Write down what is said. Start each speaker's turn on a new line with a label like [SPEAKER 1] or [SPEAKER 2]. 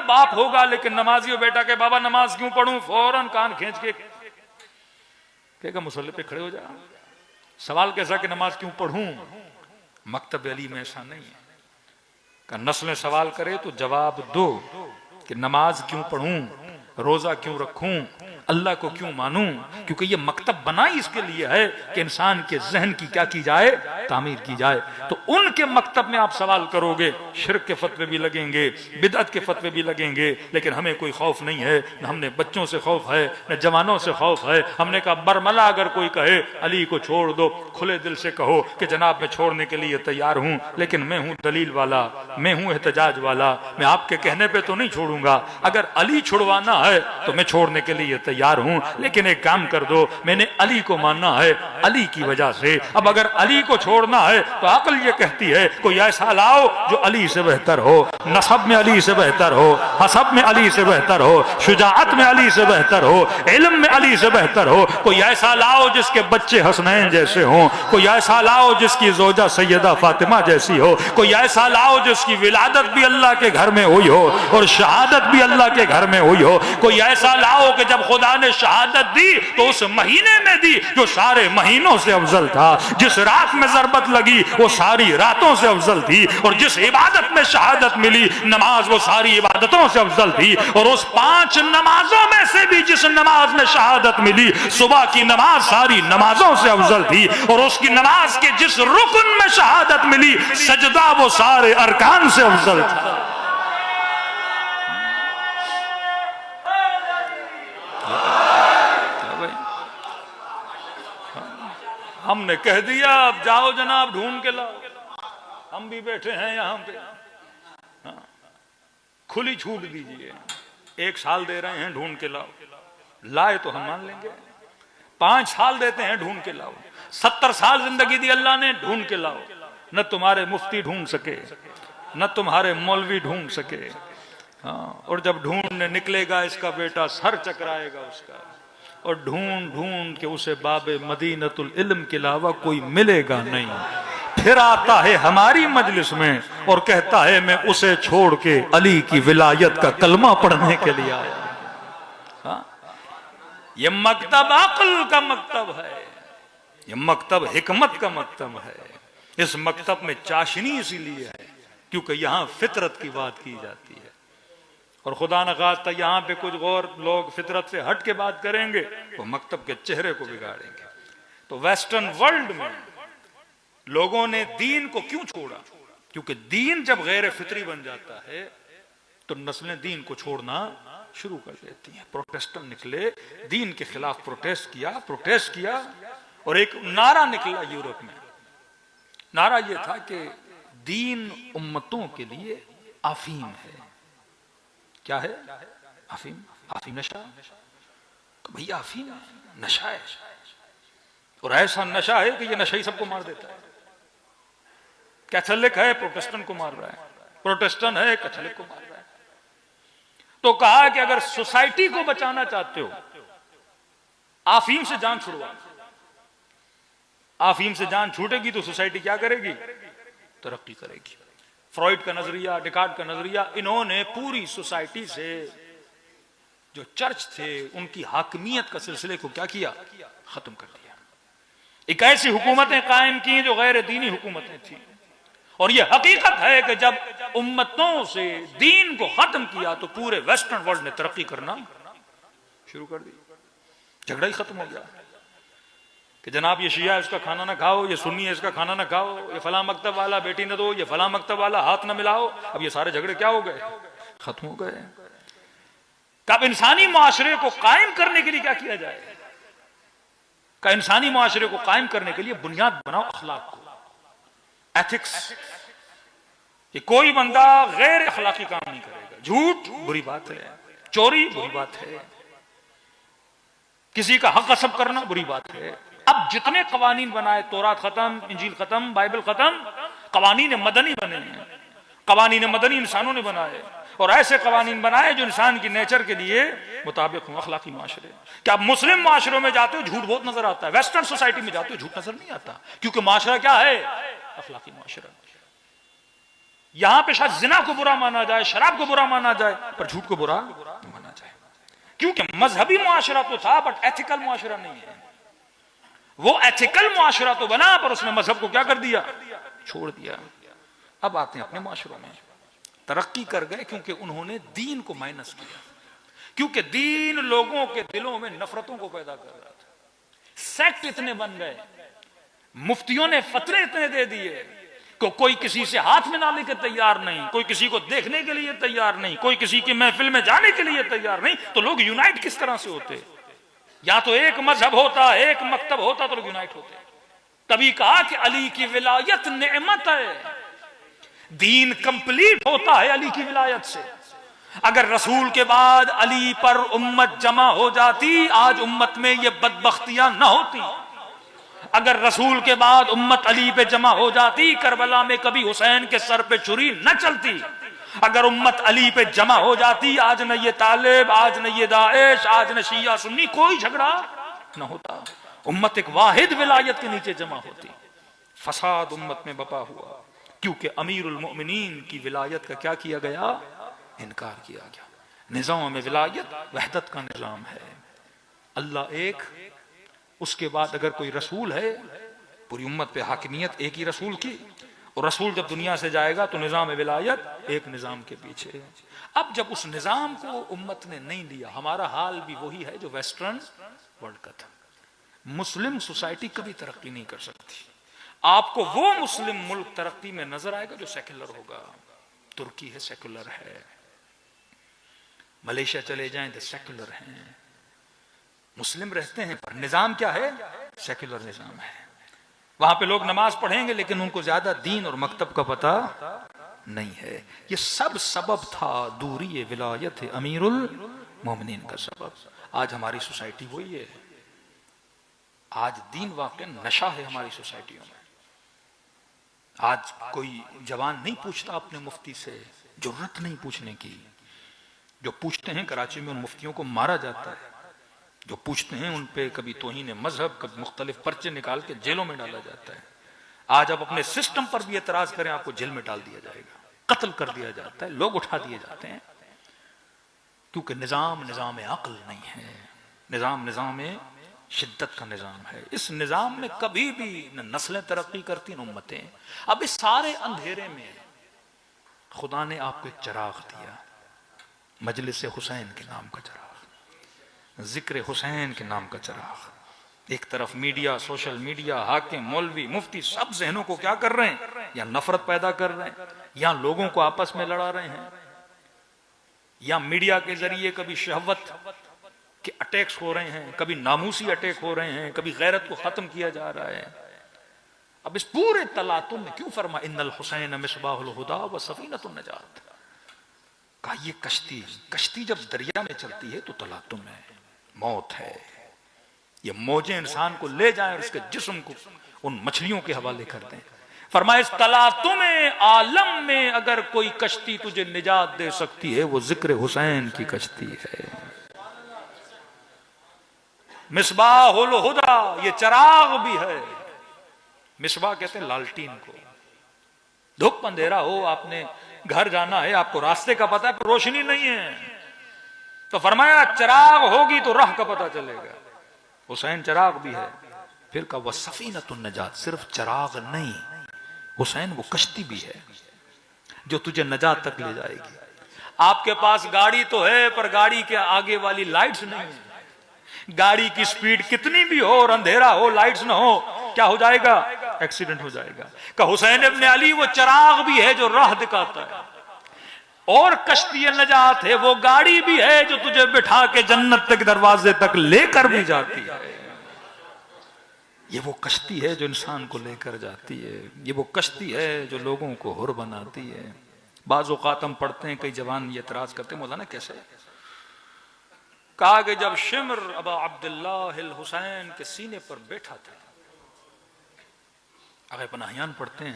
[SPEAKER 1] बाप होगा लेकिन नमाजी हो बेटा के बाबा नमाज क्यों पढ़ूं, फौरन कान खींच के कहेगा मुसल्ले पे खड़े हो जा। सवाल कैसा कि नमाज क्यों पढ़ूं? मकतब अली में ऐसा नहीं है कि नस्लें सवाल करे तो जवाब दो कि नमाज क्यों पढ़ूं, रोजा क्यों रखूं, अल्लाह को क्यों मानूं, क्योंकि ये मकतब बना ही इसके लिए है कि इंसान के जहन की क्या की जाए, तामीर की जाए। तो उनके मकतब में आप सवाल करोगे, शिर्क के फतवे भी लगेंगे, बिदअत के फतवे भी लगेंगे, लेकिन हमें कोई खौफ नहीं है, न हमने बच्चों से खौफ है न जवानों से खौफ है। हमने कहा बरमला अगर कोई कहे अली को छोड़ दो, खुले दिल से कहो कि जनाब मैं छोड़ने के लिए तैयार हूं, लेकिन मैं हूं दलील वाला, मैं हूं एहतजाज वाला, मैं आपके कहने पे तो नहीं छोड़ूंगा। अगर अली छुड़वाना है तो मैं छोड़ने के लिए तैयार हूं, लेकिन एक काम कर दो, मैंने अली को मानना है अली की वजह से। अब अगर अली को छोड़ना है तो अकल ये कहती है कोई ऐसा लाओ जो अली से बेहतर हो, नसब में अली से बेहतर हो, हसब में अली से बेहतर हो, शुजाअत में अली से बेहतर हो, इल्म में अली से बेहतर हो। कोई ऐसा लाओ जिसके बच्चे हसनैन जैसे हों, कोई ऐसा लाओ जिसकी जोजा सैयदा फातिमा जैसी हो, कोई ऐसा लाओ जिसकी विलादत भी अल्लाह के घर में हुई हो और शहादत भी अल्लाह के घर में हुई हो। कोई ऐसा लाओ कि जब खुदा ने शहादत दी तो उस महीने में दी जो सारे महीनों से अफजल था, जिस रात में जरबत लगी वो सारी रातों से अफजल थी, और जिस इबादत में शहादत मिली नमाज वो सारी इबादतों से अफजल थी। और उस 5 नमाजों में से भी जिस नमाज में शहादत मिली, सुबह की नमाज सारी नमाजों से अफजल थी, और उसकी नमाज के जिस रुकन में शहादत मिली सजदा वो सारे अरकान से अफजल था। हमने कह दिया अब जाओ जनाब ढूंढ के लाओ, हम भी बैठे हैं यहां पे, खुली छूट दीजिए, 1 साल दे रहे हैं ढूंढ के लाओ, लाए तो हम मान लेंगे। 5 साल देते हैं ढूंढ के लाओ, 70 साल जिंदगी दी अल्लाह ने, ढूंढ के लाओ। न तुम्हारे मुफ्ती ढूंढ सके, न तुम्हारे मौलवी ढूंढ सके। हाँ, और जब ढूंढने निकलेगा इसका बेटा सर चकराएगा उसका, और ढूंढ ढूंढ के उसे बाबे मदीनतुल इल्म के अलावा कोई मिलेगा नहीं। फिर आता है हमारी मजलिस में और कहता है मैं उसे छोड़ के अली की विलायत का कलमा पढ़ने के लिए आया। हाँ? ये मकतब अक्ल का मकतब है, ये मकतब हिकमत का मकतब है। इस मकतब में चाशनी इसीलिए है क्योंकि यहाँ फितरत की बात की जाती है, और खुदा न खास्ता यहाँ पे कुछ गौर लोग फितरत से हट के बात करेंगे वो मकतब के चेहरे को बिगाड़ेंगे। तो वेस्टर्न वर्ल्ड में लोगों ने दीन को क्यों छोड़ा? क्योंकि दीन जब गैर फितरी बन जाता है तो नस्लें दीन को छोड़ना शुरू कर देती हैं। प्रोटेस्टेंट निकले, दीन के खिलाफ प्रोटेस्ट किया, और एक नारा निकला यूरोप में। नारा यह था कि दीन उम्मतों के लिए अफीम है। क्या है? अफीम। अफीम नशा। तो भैया अफीम नशा है, और ऐसा नशा है कि ये नशा ही सबको मार देता है। कैथोलिक है प्रोटेस्टेंट को मार रहा है, प्रोटेस्टेंट है कैथोलिक को मार रहा है। तो कहा कि अगर सोसाइटी को बचाना चाहते हो अफीम से जान छुड़वा। अफीम से जान छूटेगी तो सोसाइटी क्या करेगी? तरक्की करेगी। फ्रॉइड का नजरिया, डिकार्ड का नजरिया, इन्होंने पूरी सोसाइटी से जो चर्च थे उनकी हाकमियत का सिलसिले को क्या किया? खत्म कर दिया। एक ऐसी हुकूमतें कायम की जो गैर दीनी हुकूमतें थी, और यह हकीकत है कि जब उम्मतों से दीन को खत्म किया तो पूरे वेस्टर्न वर्ल्ड ने तरक्की करना शुरू कर दी। झगड़ा ही खत्म हो गया कि जनाब ये शिया है इसका खाना ना खाओ, ये सुन्नी है इसका खाना ना खाओ, ये फला मकतब वाला बेटी न दो, ये फला मकतब वाला हाथ ना मिलाओ। अब ये सारे झगड़े क्या हो गए? खत्म हो गए। कब इंसानी मुआशरे को कायम करने के लिए क्या किया जाए? का इंसानी मुआशरे को कायम करने के लिए बुनियाद बनाओ अखलाक को, एथिक्स, कि कोई बंदा गैर अखलाकी काम नहीं करेगा। झूठ बुरी बात है, चोरी बुरी बात है, किसी का हक गसब करना बुरी बात है। अब जितने कवानीन बनाए, तौरात खत्म, इंजील खत्म, बाइबल खत्म, कवानीन मदनी बने हैं। कवानीन मदनी इंसानों ने बनाए, और ऐसे कवानीन बनाए जो इंसान की नेचर के लिए मुताबिक हो, अखलाकी माशरे। क्या आप मुस्लिम माशरों में जाते हो झूठ बहुत नजर आता है, वेस्टर्न सोसाइटी में जाते हो झूठ नजर नहीं आता, क्योंकि माशरा क्या है? अखलाकी माशरा। यहां पे शायद जिना को बुरा माना जाए, शराब को बुरा माना जाए, पर झूठ को बुरा नहीं माना जाए, क्योंकि मजहबी मुआशरा तो था बट एथिकल मुआशरा नहीं है। वो एथिकल मुआशरा तो बना पर उसने मजहब को क्या कर दिया, छोड़ दिया। अब आते हैं अपने मुआशरों में, तरक्की कर गए क्योंकि उन्होंने दीन को माइनस किया, क्योंकि दीन लोगों के दिलों में नफरतों को पैदा कर रहा था। सेक्ट इतने बन गए, मुफ्तियों ने फतरे इतने दे दिए कि कोई किसी से हाथ मिलाने के तैयार नहीं, कोई किसी को देखने के लिए तैयार नहीं, कोई किसी की महफिल में जाने के लिए तैयार नहीं। तो लोग यूनाइट किस तरह से होते? या तो एक मजहब होता, एक मकतब होता तो लोग यूनाइट होते। तभी कहा कि अली की विलायत नेमत है, दीन कंप्लीट होता है अली की विलायत से। अगर रसूल के बाद अली पर उम्मत जमा हो जाती, आज उम्मत में ये बदबख्तियां न होती। अगर रसूल के बाद उम्मत अली पे जमा हो जाती, करबला में कभी हुसैन के सर पे छुरी न चलती। अगर उम्मत अली पे जमा हो जाती, आज न ये तालिब, आज न ये दाएश, आज न शिया सुन्नी, कोई झगड़ा न होता। उम्मत एक वाहिद विलायत के नीचे जमा होती। फसाद उम्मत में बपा हुआ क्योंकि अमीरुल मोमिनीन की विलायत का क्या किया गया, इनकार किया गया। निजाम में विलायत वहदत का निजाम है, अल्लाह एक, उसके बाद अगर कोई रसूल है, पूरी उम्मत पे हाकिमियत एक ही रसूल की, और रसूल जब दुनिया से जाएगा तो निजाम विलायत एक निजाम के पीछे। अब जब उस निजाम को उम्मत ने नहीं लिया, हमारा हाल भी वही है जो वेस्टर्न वर्ल्ड का था। मुस्लिम सोसाइटी कभी तरक्की नहीं कर सकती। आपको वो मुस्लिम मुल्क तरक्की में नजर आएगा जो सेक्युलर होगा। तुर्की है, सेक्युलर है। मलेशिया चले जाएं तो सेक्युलर हैं, मुस्लिम रहते हैं पर निजाम क्या है, सेक्युलर निजाम है। वहां पे लोग नमाज पढ़ेंगे लेकिन उनको ज्यादा दीन और मकतब का पता नहीं है। ये सब सबब था दूरी विलायत अमीरुल मोमिनीन का सबब। आज हमारी सोसाइटी वही है। आज दीन वाकई नशा है हमारी सोसाइटियों में। आज कोई जवान नहीं पूछता अपने मुफ्ती से, जरूरत नहीं पूछने की। जो पूछते हैं कराची में उन मुफ्तियों को मारा जाता है, जो पूछते हैं उन पे कभी तौहीन मजहब, कभी मुख्तलिफ पर्चे निकाल के जेलों में डाला जाता है। आज आप अपने सिस्टम पर भी एतराज करें, आपको जेल में डाल दिया जाएगा, कत्ल कर दिया जाता है, लोग उठा दिए जाते हैं, क्योंकि निजाम निजाम अक्ल नहीं है, निजाम निजाम शिद्दत का निजाम है। इस निजाम में कभी भी न नस्लें तरक्की करती न उम्मतें। अब इस सारे अंधेरे में खुदा ने आपको एक चिराग दिया, मजलिस हुसैन के नाम का चिराग, जिक्र हुसैन के नाम का चिराग। एक तरफ मीडिया, सोशल मीडिया, हाकिम, मौलवी, मुफ्ती सब जहनों को क्या कर रहे हैं, या नफरत पैदा कर रहे हैं, या लोगों को आपस में लड़ा रहे हैं, या मीडिया के जरिए कभी शहवत के अटैक्स हो रहे हैं, कभी नामूसी अटैक हो रहे हैं, कभी गैरत को खत्म किया जा रहा है। अब इस पूरे तलातुम में क्यों फरमा इन्नल हुसैन मिसबाहुल हुदा व सफीनतुन नजात, कहा ये कश्ती, कश्ती जब दरिया में चलती है तो तलातुम है, मौत है। ये मौजें इंसान को ले जाएं और उसके जिस्म को उन मछलियों के हवाले कर दें। फरमाया इस तलातुम आलम में अगर कोई कश्ती तुझे निजात दे सकती है वो जिक्र हुसैन की कश्ती है। मिसबाहुल हुदा, ये चिराग भी है। मिसबाह कहते हैं लालटीन को। धूप अंधेरा हो, आपने घर जाना है, आपको रास्ते का पता है पर रोशनी नहीं है, तो फरमाया चिराग होगी तो राह का पता चलेगा। हुसैन चिराग भी है। फिर कहा वह सफीनतुन नजात, सिर्फ चिराग नहीं, हुसैन वो कश्ती भी है जो तुझे नजात तक ले जाएगी। आपके पास गाड़ी तो है पर गाड़ी के आगे वाली लाइट्स नहीं है। गाड़ी की स्पीड कितनी भी हो और अंधेरा हो, लाइट्स ना हो, क्या हो जाएगा, एक्सीडेंट हो जाएगा। का हुसैन इब्ने अली वो चिराग भी है जो राह दिखाता है, और कश्ती नजात है, वो गाड़ी भी है जो तुझे बिठा के जन्नत तक दरवाजे तक लेकर भी जाती है। ये वो कश्ती है जो इंसान को लेकर जाती है, ये वो कश्ती है जो लोगों को हुर बनाती है। बाज़ औक़ात हम पढ़ते हैं, कई जवान ये एतराज करते हैं, मौलाना कैसे, कहा कि जब शिम्र अबा अब्दुल्लाह हुसैन के सीने पर बैठा था, अगर पनाहियान पढ़ते हैं